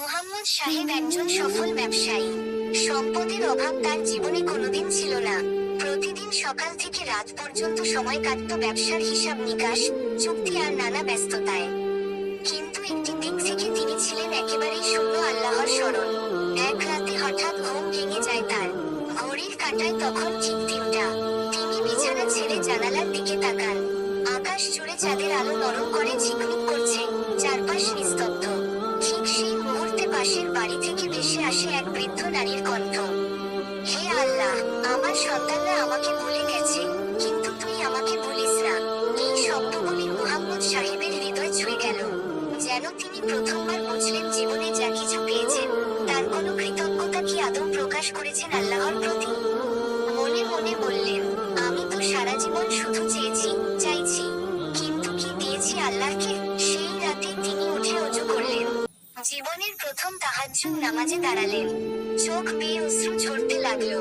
মুহাম্মদ সাহেব একজন সফল ব্যবসায়ী। সম্পদের অভাব তার জীবনে কোনোদিন ছিল না। প্রতিদিন সকাল থেকে রাত পর্যন্ত সময় কাটতো ব্যবসার হিসাব নিকাশ, চুক্তি আর নানা ব্যস্ততায়। কিন্তু একটি দিক থেকে তিনি ছিলেন একেবারেই শূন্য আল্লাহর স্মরণ। এক রাতে হঠাৎ ঘুম ভেঙে যায় তার। ঘড়ির কাঁটায় তখন ঠিক ৩টা। তিনি বিছানা ছেড়ে জানালার দিকে তাকান। আকাশ জুড়ে চাঁদের আলো নরম করে ঝিকমিক করছে, চারপাশ নিস্তব্ধ। ঠিক সেই মুহূর্তে পাশের বাড়ি থেকে ভেসে আসে এক বৃদ্ধ নারীর কণ্ঠ। হে আল্লাহ, আমার সন্তানরা আমাকে ভুলে গেছে, কিন্তু তুই আমাকে ভুলিস না। এই শব্দগুলি মুহাম্মদ সাহেবের হৃদয় ছুঁয়ে গেল। যেন তিনি প্রথমবার বুঝলেন জীবনে যা কিছু পেয়েছেন, তার কোনো কৃতজ্ঞতা কি আদৌ প্রকাশ করেছেন আল্লাহর প্রতি। মনে মনে বললেন, আমি তো সারা জীবন শুধু চাইছি, কিন্তু কি দিয়েছি আল্লাহকে। সেই রাতে তিনি উঠে ওযু করলেন। জীবনের প্রথম তাহাজ্জুদ নামাজে দাঁড়ালেন। চোখ বেয়ে অশ্রু ঝরতে লাগলো।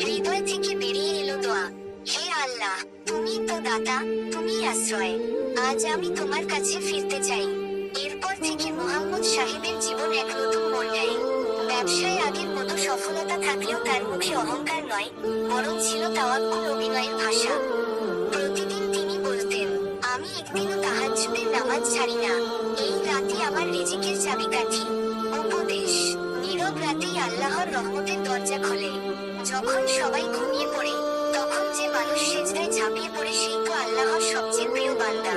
হৃদয় থেকে বেরিয়ে এলো দোয়া, হে আল্লাহ, তুমি তো দাতা, তুমি আশ্রয়। আজ আমি তোমার কাছে ফিরতে চাই। এরপর থেকে মুহাম্মদ সাহেবের জীবন এক নতুন মোড় নেয়। ব্যবসায় আগের মতো সফলতা থাকলেও তার মুখে অহংকার নয়, বরং ছিল তাওয়াক্কুল ও বিনয়ের ভাষা। প্রতিদিন তিনি বলতেন, আমি একদিনও তাহাজ্জুদের নামাজ ছাড়ি না। এই রাতই আমার রিজিকের চাবিকাঠি। উপদেশ, নীরব রাতেই আল্লাহর রহমতের দরজা খোলে। যখন সবাই ঘুমিয়ে পড়ে, তখন যে মানুষ সেজদায় ঝাঁপিয়ে পড়ে সেই তো আল্লাহর সবচেয়ে প্রিয় বান্দা।